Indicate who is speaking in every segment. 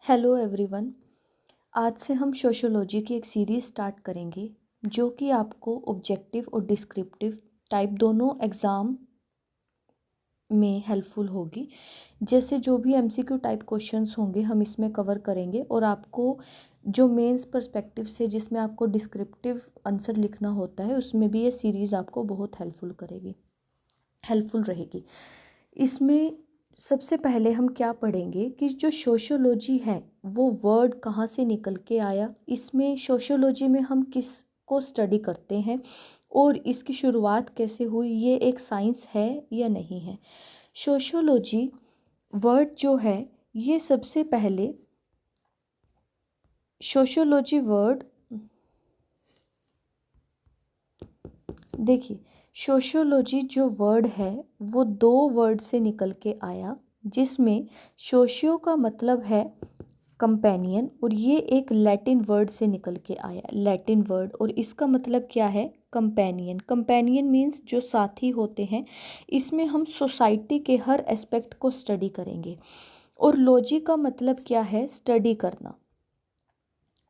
Speaker 1: Hello everyone. आज से हम सोशियोलॉजी की एक सीरीज़ स्टार्ट करेंगे जो कि आपको ऑब्जेक्टिव और डिस्क्रिप्टिव टाइप दोनों एग्ज़ाम में हेल्पफुल होगी। जैसे जो भी एमसीक्यू टाइप क्वेश्चंस होंगे हम इसमें कवर करेंगे और आपको जो मेंस पर्सपेक्टिव से जिसमें आपको डिस्क्रिप्टिव आंसर लिखना होता है उसमें भी ये सीरीज़ आपको बहुत हेल्पफुल रहेगी। इसमें सबसे पहले हम क्या पढ़ेंगे कि जो सोशियोलॉजी है वो वर्ड कहाँ से निकल के आया, इसमें सोशियोलॉजी में हम किस को स्टडी करते हैं और इसकी शुरुआत कैसे हुई, ये एक साइंस है या नहीं है। सोशियोलॉजी वर्ड जो है ये सबसे पहले सोशियोलॉजी वर्ड देखिए, सोशियोलॉजी जो वर्ड है वो दो वर्ड से निकल के आया, जिसमें सोशियो का मतलब है कंपेनियन और ये एक लैटिन वर्ड से निकल के आया, लैटिन वर्ड, और इसका मतलब क्या है, कंपेनियन। कंपेनियन मीन्स जो साथी होते हैं। इसमें हम सोसाइटी के हर एस्पेक्ट को स्टडी करेंगे। और लॉजी का मतलब क्या है, स्टडी करना,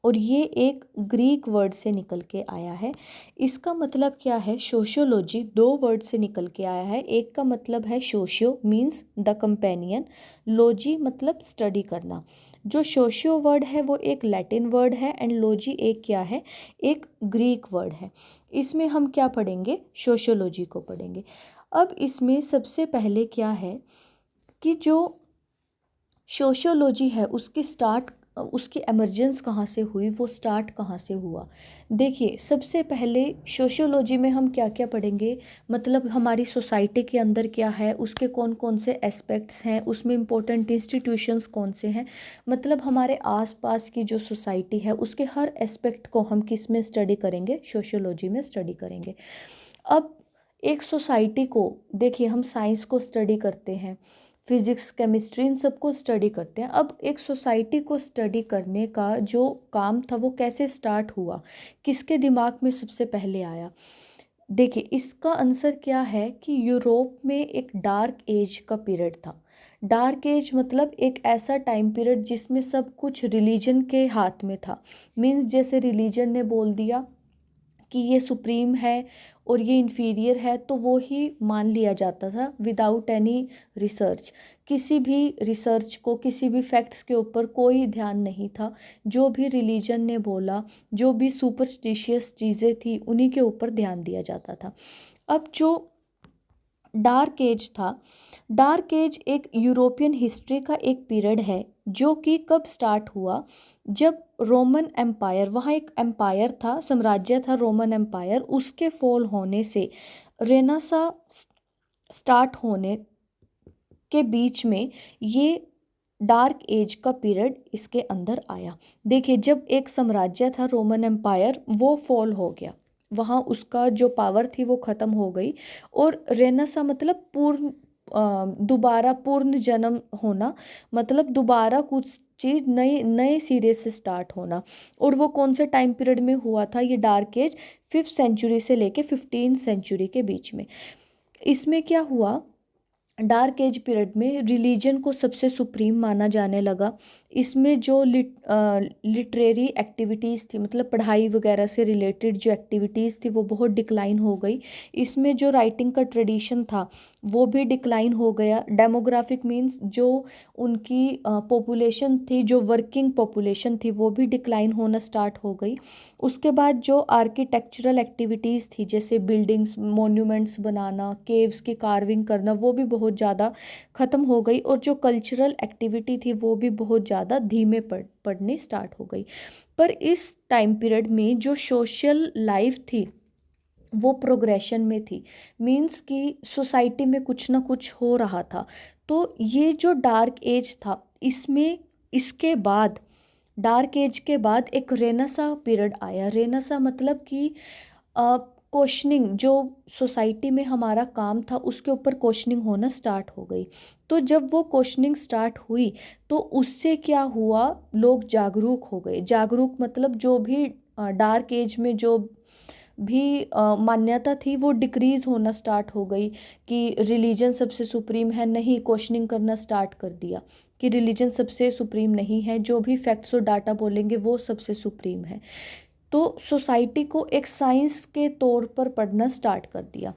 Speaker 1: और ये एक ग्रीक वर्ड से निकल के आया है। इसका मतलब क्या है, सोशियोलॉजी दो वर्ड से निकल के आया है। एक का मतलब है socio means the companion, logy मतलब स्टडी करना। जो सोशियो वर्ड है वो एक लैटिन वर्ड है एंड लॉजी एक क्या है, एक ग्रीक वर्ड है। इसमें हम क्या पढ़ेंगे, सोशियोलॉजी को पढ़ेंगे। अब इसमें सबसे पहले क्या है कि जो सोशियोलॉजी है उसकी एमर्जेंस कहाँ से हुई, वो स्टार्ट कहाँ से हुआ। देखिए, सबसे पहले सोशियोलॉजी में हम क्या क्या पढ़ेंगे, मतलब हमारी सोसाइटी के अंदर क्या है, उसके कौन कौन से एस्पेक्ट्स हैं, उसमें इम्पोर्टेंट इंस्टीट्यूशंस कौन से हैं, मतलब हमारे आसपास की जो सोसाइटी है उसके हर एस्पेक्ट को हम किस में स्टडी करेंगे, सोशियोलॉजी में स्टडी करेंगे। अब एक सोसाइटी को देखिए, हम साइंस को स्टडी करते हैं, फिज़िक्स केमिस्ट्री इन सबको स्टडी करते हैं। अब एक सोसाइटी को स्टडी करने का जो काम था वो कैसे स्टार्ट हुआ, किसके दिमाग में सबसे पहले आया। देखिए, इसका आंसर क्या है कि यूरोप में एक डार्क एज का पीरियड था। डार्क एज मतलब एक ऐसा टाइम पीरियड जिसमें सब कुछ रिलीजन के हाथ में था। मीन्स जैसे रिलीजन ने बोल दिया कि ये सुप्रीम है और ये इन्फीरियर है तो वो ही मान लिया जाता था विदाउट एनी रिसर्च। किसी भी रिसर्च को, किसी भी फैक्ट्स के ऊपर कोई ध्यान नहीं था। जो भी रिलीजन ने बोला, जो भी सुपरस्टिशियस चीज़ें थी उन्हीं के ऊपर ध्यान दिया जाता था। अब जो डार्क एज था, डार्क एज एक यूरोपियन हिस्ट्री का एक पीरियड है जो कि कब स्टार्ट हुआ, जब रोमन एम्पायर, वहाँ एक एम्पायर था, साम्राज्य था रोमन एम्पायर, उसके फॉल होने से रेनेसां स्टार्ट होने के बीच में ये डार्क एज का पीरियड इसके अंदर आया। देखिए, जब एक साम्राज्य था रोमन एम्पायर वो फॉल हो गया, वहाँ उसका जो पावर थी वो ख़त्म हो गई, और रेनेसां मतलब दोबारा पूर्ण जन्म होना, मतलब दोबारा कुछ चीज़ नए नए सिरे से स्टार्ट होना। और वो कौन से टाइम पीरियड में हुआ था, ये डार्क एज 5th सेंचुरी से लेके 15th सेंचुरी के बीच में। इसमें क्या हुआ, डार्क एज पीरियड में रिलीजन को सबसे सुप्रीम माना जाने लगा। इसमें जो लिटरेरी एक्टिविटीज़ थी, मतलब पढ़ाई वगैरह से रिलेटेड जो एक्टिविटीज़ थी वो बहुत डिक्लाइन हो गई। इसमें जो राइटिंग का ट्रेडिशन था वो भी डिक्लाइन हो गया। डेमोग्राफिक मींस जो उनकी पॉपुलेशन थी, जो वर्किंग पॉपुलेशन थी, वो भी डिक्लाइन होना स्टार्ट हो गई। उसके बाद जो आर्किटेक्चरल एक्टिविटीज़ थी, जैसे बिल्डिंग्स, मोन्यूमेंट्स बनाना, केव्स की कार्विंग करना, वो भी बहुत ज़्यादा ख़त्म हो गई। और जो कल्चरल एक्टिविटी थी वो भी बहुत ज़्यादा धीमे पड़ने स्टार्ट हो गई। पर इस टाइम पीरियड में जो सोशल लाइफ थी वो प्रोग्रेशन में थी। मींस कि सोसाइटी में कुछ ना कुछ हो रहा था। तो ये जो डार्क एज था, इसमें इसके बाद डार्क एज के बाद एक रेनेसां पीरियड आया। रेनेसां मतलब कि क्वेश्चनिंग, जो सोसाइटी में हमारा काम था उसके ऊपर क्वेश्चनिंग होना स्टार्ट हो गई। तो जब वो क्वेश्चनिंग स्टार्ट हुई तो उससे क्या हुआ, लोग जागरूक हो गए। जागरूक मतलब जो भी डार्क एज में जो भी मान्यता थी वो डिक्रीज़ होना स्टार्ट हो गई कि रिलीजन सबसे सुप्रीम है, नहीं, क्वेश्चनिंग करना स्टार्ट कर दिया कि रिलीजन सबसे सुप्रीम नहीं है, जो भी फैक्ट्स और डाटा बोलेंगे वो सबसे सुप्रीम है। तो सोसाइटी को एक साइंस के तौर पर पढ़ना स्टार्ट कर दिया।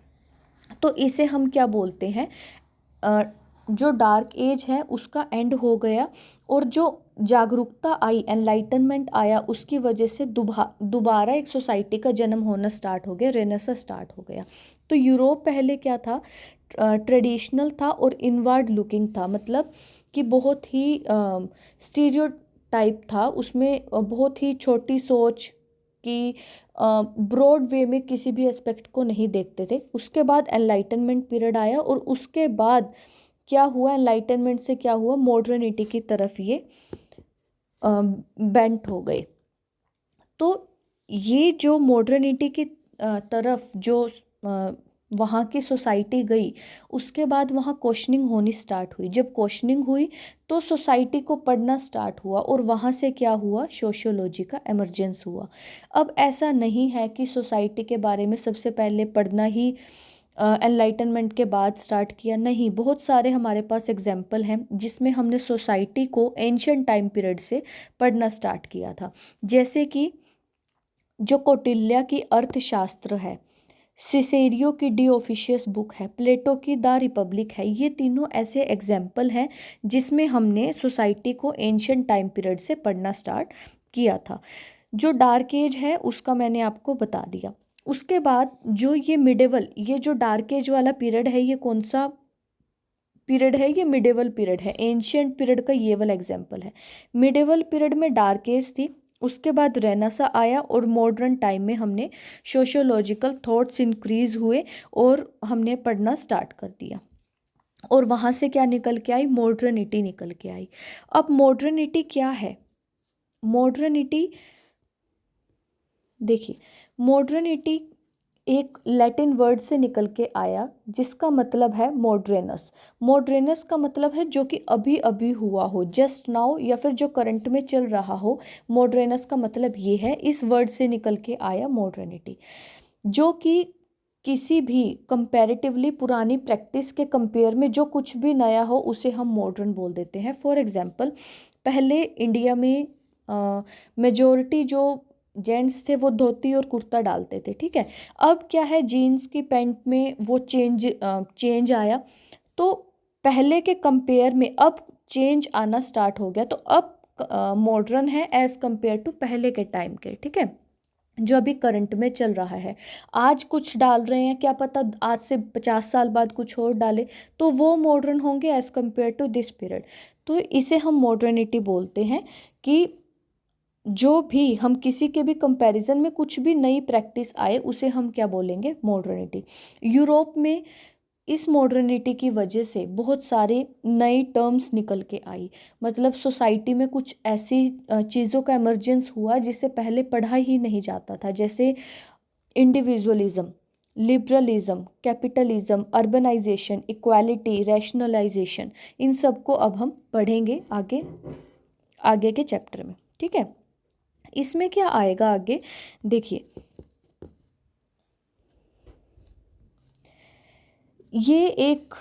Speaker 1: तो इसे हम क्या बोलते हैं, अ, जो डार्क एज है उसका एंड हो गया, और जो जागरूकता आई, एनलाइटनमेंट आया, उसकी वजह से दोबारा एक सोसाइटी का जन्म होना स्टार्ट हो गया, रेनेसा स्टार्ट हो गया। तो यूरोप पहले क्या था, ट्रेडिशनल था और इनवर्ड लुकिंग था, मतलब कि बहुत ही स्टीरियोटाइप था उसमें, बहुत ही छोटी सोच कि ब्रॉड वे में किसी भी एस्पेक्ट को नहीं देखते थे। उसके बाद एनलाइटनमेंट पीरियड आया, और उसके बाद क्या हुआ, एनलाइटनमेंट से क्या हुआ, मॉडर्निटी की तरफ ये बेंट हो गए। तो ये जो मॉडर्निटी की तरफ जो वहाँ की सोसाइटी गई, उसके बाद वहाँ क्वेश्चनिंग होनी स्टार्ट हुई। जब क्वेश्चनिंग हुई तो सोसाइटी को पढ़ना स्टार्ट हुआ, और वहाँ से क्या हुआ, सोशियोलॉजी का एमर्जेंस हुआ। अब ऐसा नहीं है कि सोसाइटी के बारे में सबसे पहले पढ़ना ही एनलाइटनमेंट के बाद स्टार्ट किया, नहीं, बहुत सारे हमारे पास एग्जाम्पल हैं जिसमें हमने सोसाइटी को एंशियंट टाइम पीरियड से पढ़ना स्टार्ट किया था। जैसे कि जो कौटिल्य की अर्थशास्त्र है, सिसेरियो की डी ऑफिशियस बुक है, प्लेटो की द रिपब्लिक है, ये तीनों ऐसे एग्जाम्पल हैं जिसमें हमने सोसाइटी को एंशियंट टाइम पीरियड से पढ़ना स्टार्ट किया था। जो डार्क एज है उसका मैंने आपको बता दिया। उसके बाद जो ये मिडेवल, ये जो डार्क एज वाला पीरियड है, ये कौन सा पीरियड है, ये मिडेवल पीरियड है। एंशियंट पीरियड का ये वाला एग्जाम्पल है। मिडेवल पीरियड में डार्क एज थी, उसके बाद रेनेसा आया, और मॉडर्न टाइम में हमने सोशियोलॉजिकल थॉट्स इंक्रीज हुए और हमने पढ़ना स्टार्ट कर दिया, और वहाँ से क्या निकल के आई, मॉडर्निटी निकल के आई। अब मॉडर्निटी क्या है, मॉडर्निटी देखिए, मॉडर्निटी एक लैटिन वर्ड से निकल के आया जिसका मतलब है मॉडर्नस। मॉडर्नस का मतलब है जो कि अभी अभी हुआ हो, जस्ट नाउ, या फिर जो करंट में चल रहा हो। मॉडर्नस का मतलब ये है, इस वर्ड से निकल के आया मॉडर्निटी, जो कि किसी भी कंपैरेटिवली पुरानी प्रैक्टिस के कंपेयर में जो कुछ भी नया हो उसे हम मॉडर्न बोल देते हैं। फॉर एग्जांपल, पहले इंडिया में मेजॉरिटी जो जेंट्स थे वो धोती और कुर्ता डालते थे, ठीक है। अब क्या है, जीन्स की पैंट में वो चेंज आया, तो पहले के कंपेयर में अब चेंज आना स्टार्ट हो गया, तो अब मॉडर्न है एज़ कंपेयर टू पहले के टाइम के, ठीक है, जो अभी करंट में चल रहा है। आज कुछ डाल रहे हैं, क्या पता आज से 50 साल बाद कुछ और डाले, तो वो मॉडर्न होंगे as compare to this period. तो इसे हम मॉडर्निटी बोलते हैं कि जो भी हम किसी के भी कंपैरिजन में कुछ भी नई प्रैक्टिस आए उसे हम क्या बोलेंगे, मॉडर्निटी। यूरोप में इस मॉडर्निटी की वजह से बहुत सारे नई टर्म्स निकल के आई, मतलब सोसाइटी में कुछ ऐसी चीज़ों का एमर्जेंस हुआ जिसे पहले पढ़ा ही नहीं जाता था, जैसे individualism, liberalism, capitalism, urbanisation, equality, rationalisation. इन सब को अब हम पढ़ेंगे आगे आगे के चैप्टर में, ठीक है। इसमें क्या आएगा आगे, देखिए, ये एक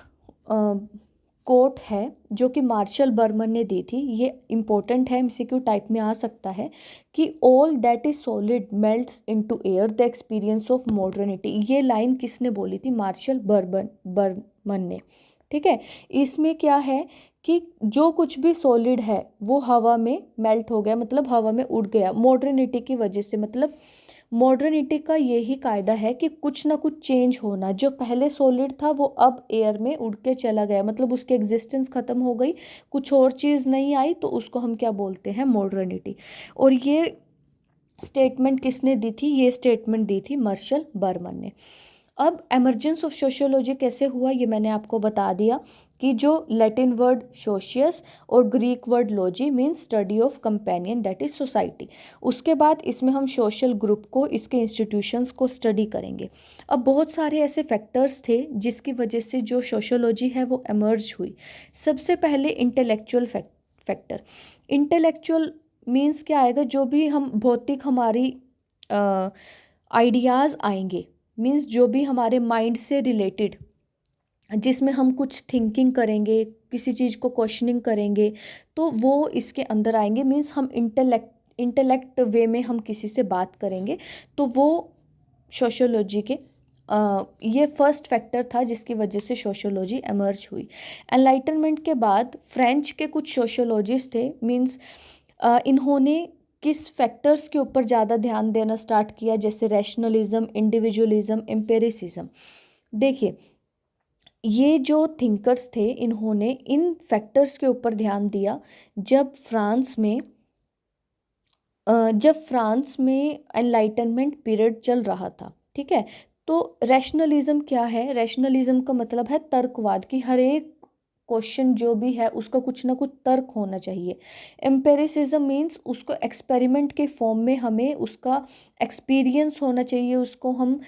Speaker 1: कोट है जो कि मार्शल बर्मन ने दी थी, ये इम्पोर्टेंट है, एमसीक्यू टाइप में आ सकता है, कि all that is solid melts into air, the experience of modernity. ये लाइन किसने बोली थी, मार्शल बर्मन ने, ठीक है। इसमें क्या है कि जो कुछ भी सॉलिड है वो हवा में मेल्ट हो गया, मतलब हवा में उड़ गया मॉडर्निटी की वजह से। मतलब मॉडर्निटी का यही कायदा है कि कुछ ना कुछ चेंज होना, जो पहले सॉलिड था वो अब एयर में उड़ के चला गया, मतलब उसकी एग्जिस्टेंस ख़त्म हो गई, कुछ और चीज़ नहीं आई, तो उसको हम क्या बोलते हैं, मॉडर्निटी। और ये स्टेटमेंट किसने दी थी, ये स्टेटमेंट दी थी मार्शल बर्मन ने। अब एमर्जेंस ऑफ सोशियोलॉजी कैसे हुआ ये मैंने आपको बता दिया, कि जो लैटिन वर्ड सोशियस और Greek word logy means study of companion that is society. उसके बाद इसमें हम सोशल ग्रुप को, इसके इंस्टीट्यूशंस को स्टडी करेंगे। अब बहुत सारे ऐसे फैक्टर्स थे जिसकी वजह से जो सोशियोलॉजी है वो एमर्ज हुई। सबसे पहले इंटेलेक्चुअल फैक्टर। इंटेलेक्चुअल मीन्स क्या आएगा, जो भी हम भौतिक हमारी आइडियाज़ आएंगे, मीन्स जो भी हमारे माइंड से रिलेटेड, जिसमें हम कुछ थिंकिंग करेंगे, किसी चीज़ को क्वेश्चनिंग करेंगे, तो वो इसके अंदर आएंगे। मीन्स हम इंटेलेक्ट वे में हम किसी से बात करेंगे, तो वो सोशियोलॉजी के ये फर्स्ट फैक्टर था जिसकी वजह से सोशियोलॉजी एमर्ज हुई। एनलाइटनमेंट के बाद फ्रेंच के कुछ सोशियोलॉजिस्ट थे, मीन्स इन्होंने किस फैक्टर्स के ऊपर ज़्यादा ध्यान देना स्टार्ट किया, जैसे रैशनलिज्म, इंडिविजुअलिज्म, एम्पिरिसिज्म। देखिए, ये जो थिंकर्स थे इन्होंने इन फैक्टर्स के ऊपर ध्यान दिया जब फ्रांस में एनलाइटनमेंट पीरियड चल रहा था। ठीक है, तो रैशनलिज्म क्या है? रैशनलिज्म का मतलब है तर्कवाद, कि हर एक क्वेश्चन जो भी है उसका कुछ ना कुछ तर्क होना चाहिए। एम्पेरिसिज्म मीन्स उसको एक्सपेरिमेंट के फॉर्म में हमें उसका एक्सपीरियंस होना चाहिए, उसको हम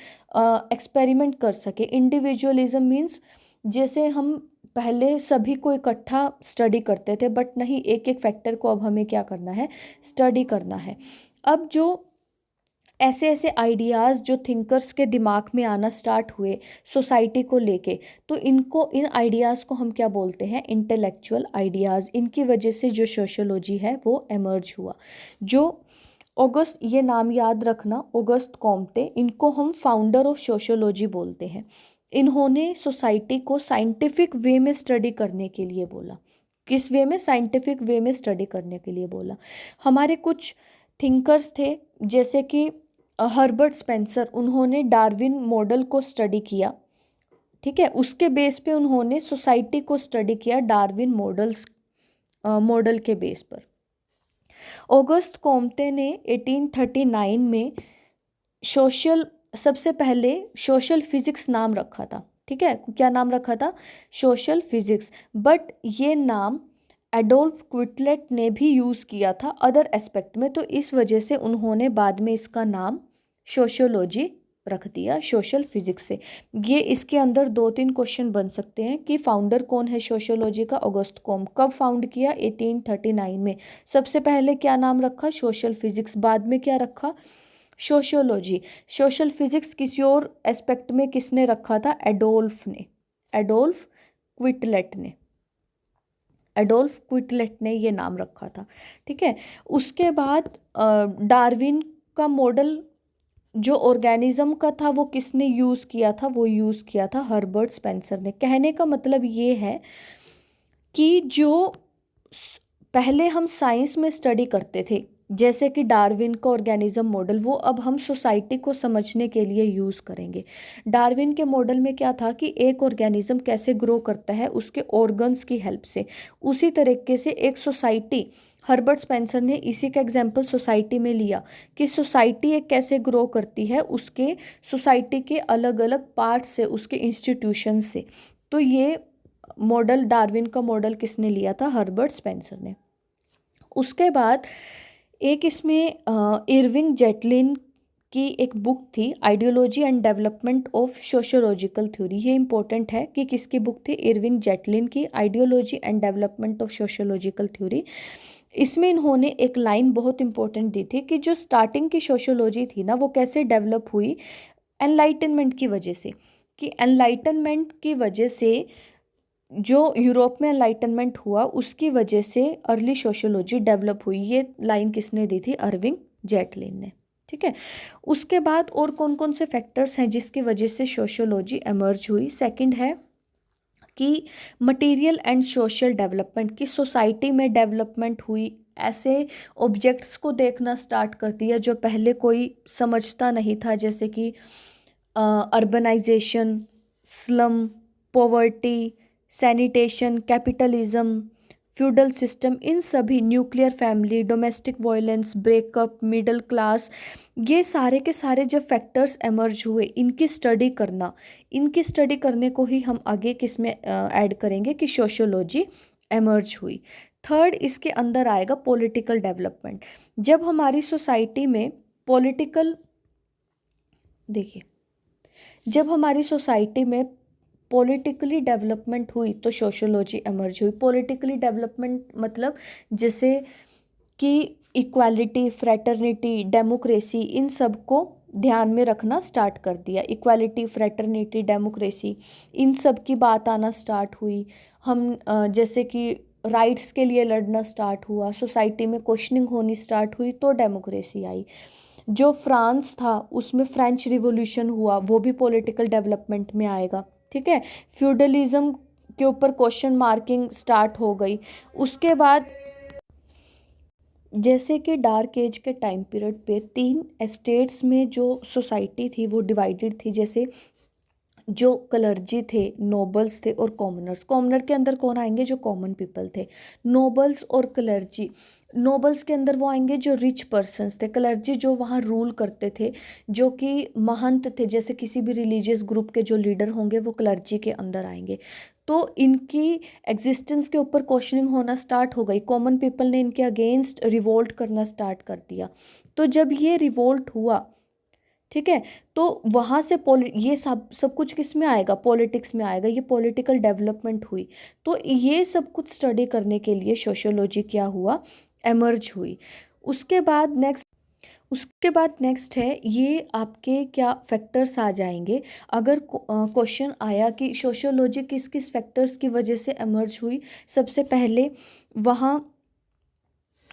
Speaker 1: एक्सपेरिमेंट कर सके। इंडिविजुअलिज्म मीन्स जैसे हम पहले सभी को इकट्ठा स्टडी करते थे, बट नहीं, एक एक फैक्टर को अब हमें क्या करना है, स्टडी करना है। अब जो ऐसे ऐसे आइडियाज़ जो थिंकर्स के दिमाग में आना स्टार्ट हुए सोसाइटी को लेके, तो इन आइडियाज़ को हम क्या बोलते हैं, इंटेलेक्चुअल आइडियाज़। इनकी वजह से जो सोशियोलॉजी है वो एमर्ज हुआ। जो ऑगस्ट, ये नाम याद रखना, ऑगस्ट कॉम्टे, इनको हम फाउंडर ऑफ सोशियोलॉजी बोलते हैं। इन्होंने सोसाइटी को साइंटिफिक वे में स्टडी करने के लिए बोला। किस वे में? साइंटिफिक वे में स्टडी करने के लिए बोला। हमारे कुछ थिंकर्स थे जैसे कि हर्बर्ट स्पेंसर, उन्होंने डार्विन मॉडल को स्टडी किया। ठीक है, उसके बेस पे उन्होंने सोसाइटी को स्टडी किया, डार्विन मॉडल के बेस पर। ऑगस्ट कॉम्टे ने 1839 में सबसे पहले सोशल फिजिक्स नाम रखा था। ठीक है, क्या नाम रखा था? Social physics. बट ये नाम एडोल्फ क्विटलेट ने भी यूज़ किया था अदर एस्पेक्ट में, तो इस वजह से उन्होंने बाद में इसका नाम सोशियोलॉजी रख दिया, सोशल फिजिक्स से। ये इसके अंदर 2-3 क्वेश्चन बन सकते हैं कि फाउंडर कौन है सोशियोलॉजी का? August Comte. कब फाउंड किया? 1839 में। सबसे पहले क्या नाम रखा? Social physics. बाद में क्या रखा? सोशियोलॉजी। सोशल फिजिक्स किसी और एस्पेक्ट में किसने रखा था? एडोल्फ क्विटलेट ने ये नाम रखा था। ठीक है, उसके बाद डार्विन का मॉडल जो ऑर्गेनिज्म का था वो किसने यूज़ किया था? वो यूज़ किया था हर्बर्ट स्पेंसर ने। कहने का मतलब ये है कि जो पहले हम साइंस में स्टडी करते थे, जैसे कि डार्विन का ऑर्गेनिज्म मॉडल, वो अब हम सोसाइटी को समझने के लिए यूज़ करेंगे। डार्विन के मॉडल में क्या था कि एक ऑर्गेनिज्म कैसे ग्रो करता है उसके ऑर्गन्स की हेल्प से, उसी तरीके से एक सोसाइटी, हर्बर्ट स्पेंसर ने इसी का एग्जाम्पल सोसाइटी में लिया कि सोसाइटी एक कैसे ग्रो करती है उसके सोसाइटी के अलग अलग पार्ट्स से, उसके इंस्टीट्यूशन से। तो ये मॉडल, डार्विन का मॉडल किसने लिया था? हर्बर्ट स्पेंसर ने। उसके बाद एक इसमें इरविंग जेटलिन की एक बुक थी, ideology and development of sociological theory. ये इंपॉर्टेंट है कि किसकी बुक थी? इरविंग जेटलिन की, ideology and development of sociological theory. इसमें इन्होंने एक लाइन बहुत इंपॉर्टेंट दी थी कि जो स्टार्टिंग की सोशियोलॉजी थी ना, वो कैसे डेवलप हुई? एनलाइटनमेंट की वजह से। कि एनलाइटनमेंट की वजह से जो यूरोप में एनलाइटनमेंट हुआ उसकी वजह से अर्ली सोशियोलॉजी डेवलप हुई। ये लाइन किसने दी थी? इरविंग जेटलिन ने। ठीक है, उसके बाद और कौन कौन से फैक्टर्स हैं जिसकी वजह से सोशियोलॉजी एमर्ज हुई? सेकंड है कि मटेरियल एंड सोशल डेवलपमेंट, की सोसाइटी में डेवलपमेंट हुई, ऐसे ऑब्जेक्ट्स को देखना स्टार्ट कर दिया जो पहले कोई समझता नहीं था, जैसे कि urbanisation, slum, poverty, sanitation, capitalism, feudal system, इन सभी, nuclear family, domestic violence, breakup, middle class, ये सारे के सारे जब फैक्टर्स एमर्ज हुए, इनकी स्टडी करने को ही हम आगे किस में ऐड करेंगे कि सोशियोलॉजी एमर्ज हुई। थर्ड इसके अंदर आएगा पॉलिटिकल डेवलपमेंट। जब हमारी सोसाइटी में पॉलिटिकली डेवलपमेंट हुई तो सोशियोलॉजी एमर्ज हुई। पॉलिटिकली डेवलपमेंट मतलब जैसे कि इक्वालिटी, फ्रेटर्निटी, डेमोक्रेसी, इन सब को ध्यान में रखना स्टार्ट कर दिया। इक्वालिटी, फ्रेटर्निटी, डेमोक्रेसी, इन सब की बात आना स्टार्ट हुई। हम जैसे कि राइट्स के लिए लड़ना स्टार्ट हुआ, सोसाइटी में क्वेश्चनिंग होनी स्टार्ट हुई, तो डेमोक्रेसी आई। जो फ्रांस था उसमें फ्रेंच रिवॉल्यूशन हुआ, वो भी पॉलिटिकल डेवलपमेंट में आएगा। ठीक है, फ्यूडलिज्म के ऊपर क्वेश्चन मार्किंग स्टार्ट हो गई। उसके बाद जैसे कि डार्क एज के टाइम पीरियड पे 3 एस्टेट्स में जो सोसाइटी थी वो डिवाइडेड थी। जैसे जो क्लर्जी थे, नोबल्स थे और कॉमनर्स। कॉमनर के अंदर कौन आएंगे? जो कॉमन पीपल थे। नोबल्स और क्लर्जी, नोबल्स के अंदर वो आएंगे जो रिच पर्सन्स थे। क्लर्जी जो वहाँ रूल करते थे, जो कि महंत थे, जैसे किसी भी रिलीजियस ग्रुप के जो लीडर होंगे वो क्लर्जी के अंदर आएंगे। तो इनकी एग्जिस्टेंस के ऊपर क्वेश्चनिंग होना स्टार्ट हो गई। कॉमन पीपल ने इनके अगेंस्ट रिवोल्ट करना स्टार्ट कर दिया। तो जब ये रिवोल्ट हुआ, ठीक है, तो वहाँ से ये सब सब कुछ किस में आएगा? पॉलिटिक्स में आएगा। ये पॉलिटिकल डेवलपमेंट हुई। तो ये सब कुछ स्टडी करने के लिए सोशियोलॉजी क्या हुआ? एमर्ज हुई। उसके बाद नेक्स्ट है, ये आपके क्या फैक्टर्स आ जाएंगे। अगर क्वेश्चन आया कि सोशियोलॉजी किस किस फैक्टर्स की वजह से एमर्ज हुई, वहाँ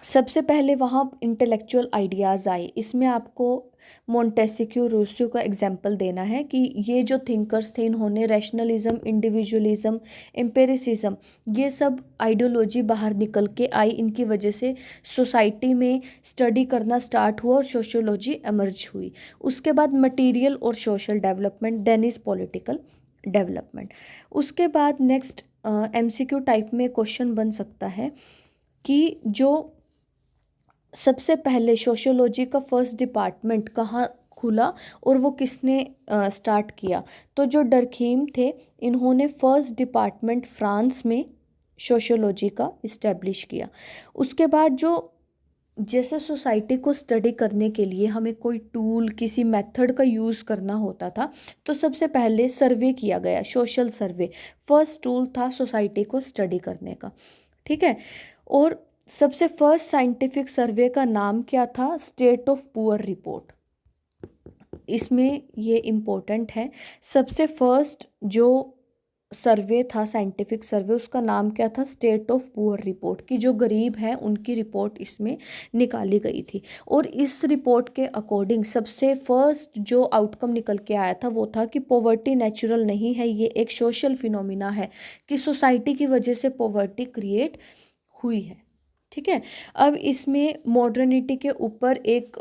Speaker 1: सबसे पहले वहाँ इंटेलेक्चुअल आइडियाज़ आए। इसमें आपको मोंटेस्क्यू, रूसो का एग्जाम्पल देना है कि ये जो थिंकर्स थे इन्होंने रैशनलिज्म, इंडिविजुअलिज्म, एम्पिरिसिज्म, ये सब आइडियोलॉजी बाहर निकल के आई। इनकी वजह से सोसाइटी में स्टडी करना स्टार्ट हुआ और सोशियोलॉजी एमर्ज हुई। उसके बाद मटीरियल और social development, then is political development. उसके बाद नेक्स्ट एमसीक्यू टाइप में क्वेश्चन बन सकता है कि जो सबसे पहले सोशियोलॉजी का फर्स्ट डिपार्टमेंट कहाँ खुला और वो किसने स्टार्ट किया? तो जो डर्खीम थे, इन्होंने फर्स्ट डिपार्टमेंट फ्रांस में सोशियोलॉजी का इस्टेब्लिश किया। उसके बाद जो जैसे सोसाइटी को स्टडी करने के लिए हमें कोई टूल, किसी मेथड का यूज़ करना होता था, तो सबसे पहले सर्वे किया गया। सोशल सर्वे फर्स्ट टूल था सोसाइटी को स्टडी करने का। ठीक है, और सबसे फर्स्ट साइंटिफिक सर्वे का नाम क्या था? State of poor report. इसमें ये इम्पोर्टेंट है। सबसे फर्स्ट जो सर्वे था, साइंटिफिक सर्वे, उसका नाम क्या था? State of poor report. की जो गरीब हैं उनकी रिपोर्ट इसमें निकाली गई थी। और इस रिपोर्ट के अकॉर्डिंग सबसे फर्स्ट जो आउटकम निकल के आया था वो था कि पॉवर्टी नेचुरल नहीं है, ये एक सोशल फिनोमिना है, कि सोसाइटी की वजह से पॉवर्टी क्रिएट हुई है। ठीक है, अब इसमें मॉडर्निटी के ऊपर एक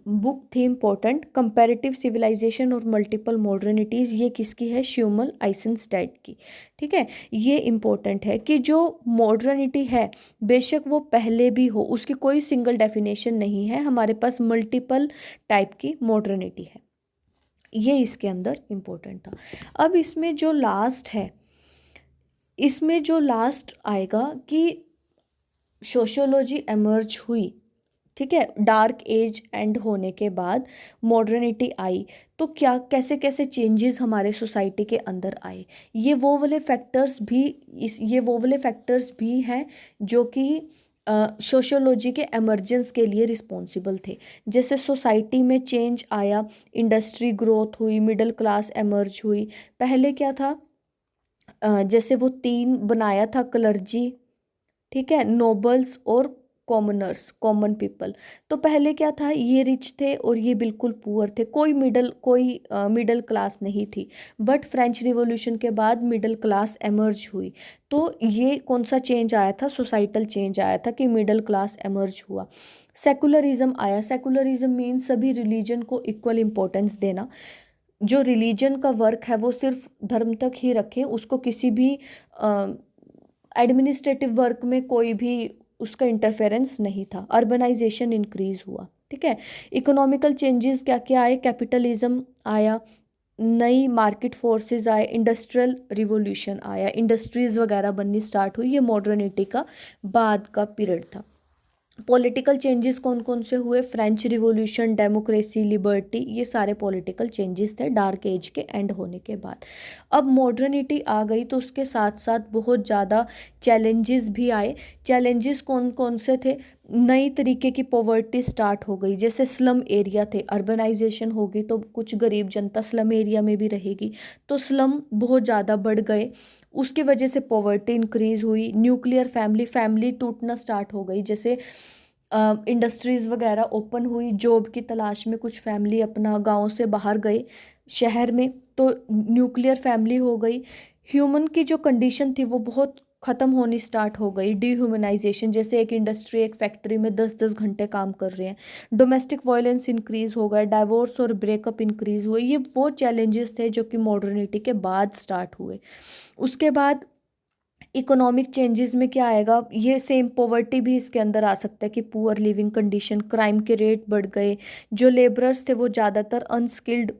Speaker 1: बुक थी इम्पोर्टेंट, कंपैरेटिव सिविलाइजेशन और मल्टीपल मॉडर्निटीज़। ये किसकी है? श्यूमल आइसेनस्टाइट की। ठीक है, ये इम्पोर्टेंट है कि जो मॉडर्निटी है बेशक वो पहले भी हो, उसकी कोई सिंगल डेफिनेशन नहीं है, हमारे पास मल्टीपल टाइप की मॉडर्निटी है। ये इसके अंदर इम्पोर्टेंट था। अब इसमें जो लास्ट आएगा कि सोशियोलॉजी एमर्ज हुई। ठीक है, डार्क एज एंड होने के बाद मॉडर्निटी आई, तो क्या कैसे कैसे चेंजेस हमारे सोसाइटी के अंदर आए। ये वो वाले फैक्टर्स भी हैं जो कि सोशियोलॉजी के एमर्जेंस के लिए रिस्पॉन्सिबल थे। जैसे सोसाइटी में चेंज आया, इंडस्ट्री ग्रोथ हुई, मिडिल क्लास एमर्ज हुई। पहले क्या था? जैसे वो 3 बनाया था, क्लर्जी, ठीक है, नोबल्स और कॉमनर्स, कॉमन पीपल। तो पहले क्या था? ये रिच थे और ये बिल्कुल पुअर थे, कोई मिडिल क्लास नहीं थी। बट फ्रेंच रिवॉल्यूशन के बाद मिडिल क्लास एमर्ज हुई। तो ये कौन सा चेंज आया था? सोसाइटल चेंज आया था कि मिडिल क्लास एमर्ज हुआ। सेकुलरिज्म आया। सेकुलरिज्म मीन सभी रिलीजन को इक्वल इम्पोर्टेंस देना। जो रिलीजन का वर्क है वो सिर्फ धर्म तक ही रखें, उसको किसी भी एडमिनिस्ट्रेटिव वर्क में कोई भी उसका इंटरफेरेंस नहीं था। अर्बनाइजेशन इंक्रीज हुआ। ठीक है, इकोनॉमिकल चेंजेस क्या क्या आए? कैपिटलिज्म आया, नई मार्केट फोर्सेस आए, इंडस्ट्रियल रिवॉल्यूशन आया, इंडस्ट्रीज वगैरह बननी स्टार्ट हुई। ये मॉडर्निटी का बाद का पीरियड था। पॉलिटिकल चेंजेस कौन कौन से हुए, फ्रेंच रिवॉल्यूशन, डेमोक्रेसी, लिबर्टी, ये सारे पॉलिटिकल चेंजेस थे डार्क एज के एंड होने के बाद। अब मॉडर्निटी आ गई तो उसके साथ साथ बहुत ज़्यादा चैलेंजेस भी आए। चैलेंजेस कौन कौन से थे, नई तरीके की पॉवर्टी स्टार्ट हो गई, जैसे स्लम एरिया थे, अर्बनाइजेशन होगी तो कुछ गरीब जनता स्लम एरिया में भी रहेगी, तो स्लम बहुत ज़्यादा बढ़ गए, उसकी वजह से पॉवर्टी इंक्रीज हुई। न्यूक्लियर फैमिली, फैमिली टूटना स्टार्ट हो गई, जैसे इंडस्ट्रीज़ वगैरह ओपन हुई, जॉब की तलाश में कुछ फैमिली अपना गांव से बाहर गए शहर में, तो न्यूक्लियर फैमिली हो गई। ह्यूमन की जो कंडीशन थी वो बहुत ख़त्म होनी स्टार्ट हो गई, डिह्यूमनाइजेशन, जैसे एक इंडस्ट्री एक फैक्ट्री में 10-10 घंटे काम कर रहे हैं। डोमेस्टिक वायलेंस इंक्रीज़ हो गया, डाइवोर्स और ब्रेकअप इंक्रीज़ हुए। ये वो चैलेंजेस थे जो कि मॉडर्निटी के बाद स्टार्ट हुए। उसके बाद इकोनॉमिक चेंजेस में क्या आएगा, ये सेम पॉवर्टी भी इसके अंदर आ सकता है कि पुअर लिविंग कंडीशन, क्राइम के रेट बढ़ गए, जो लेबरर्स थे वो ज़्यादातर अनस्किल्ड,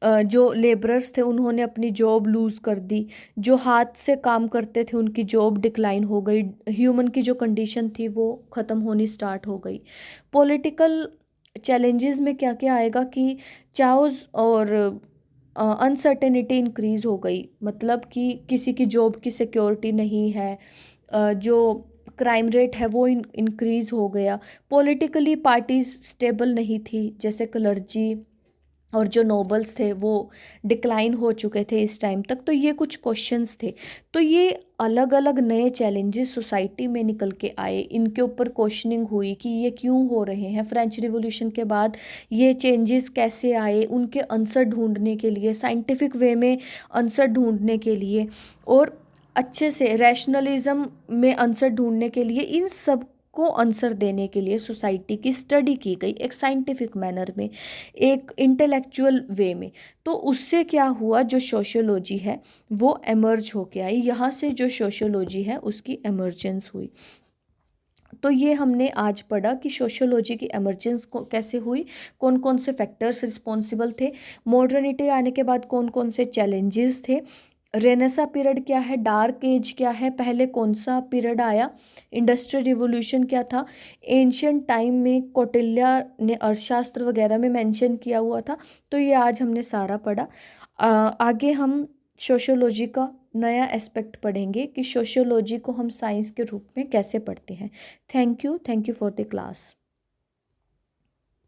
Speaker 1: जो लेबरर्स थे उन्होंने अपनी जॉब लूज़ कर दी, जो हाथ से काम करते थे उनकी जॉब डिक्लाइन हो गई, ह्यूमन की जो कंडीशन थी वो ख़त्म होनी स्टार्ट हो गई। पॉलिटिकल चैलेंजेस में क्या क्या आएगा कि चाउस और अनसर्टेनिटी इंक्रीज हो गई, मतलब कि किसी की जॉब की सिक्योरिटी नहीं है, जो क्राइम रेट है वो इंक्रीज हो गया। पॉलिटिकली पार्टीज स्टेबल नहीं थी, जैसे क्लर्जी और जो नोबल्स थे वो डिक्लाइन हो चुके थे इस टाइम तक। तो ये कुछ क्वेश्चंस थे, तो ये अलग अलग नए चैलेंजेस सोसाइटी में निकल के आए, इनके ऊपर क्वेश्चनिंग हुई कि ये क्यों हो रहे हैं, फ्रेंच रिवॉल्यूशन के बाद ये चेंजेस कैसे आए, उनके आंसर ढूंढने के लिए, साइंटिफिक वे में आंसर ढूंढने के लिए और अच्छे से रैशनलिज्म में आंसर ढूंढने के लिए, इन सब को आंसर देने के लिए सोसाइटी की स्टडी की गई एक साइंटिफिक मैनर में, एक इंटेलेक्चुअल वे में। तो उससे क्या हुआ, जो सोशियोलॉजी है वो एमर्ज होके आई, यहाँ से जो सोशियोलॉजी है उसकी एमर्जेंस हुई। तो ये हमने आज पढ़ा कि सोशियोलॉजी की एमर्जेंस को कैसे हुई, कौन कौन से फैक्टर्स रिस्पॉन्सिबल थे, मॉडर्निटी आने के बाद कौन कौन से चैलेंजेस थे, रेनेसा पीरियड क्या है, डार्क एज क्या है, पहले कौन सा पीरियड आया, इंडस्ट्रियल रिवॉल्यूशन क्या था, एंशियंट टाइम में कौटिल्य ने अर्थशास्त्र वगैरह में मेंशन किया हुआ था। तो ये आज हमने सारा पढ़ा। आगे हम सोशियोलॉजी का नया एस्पेक्ट पढ़ेंगे कि सोशियोलॉजी को हम साइंस के रूप में कैसे पढ़ते हैं। Thank you for the class.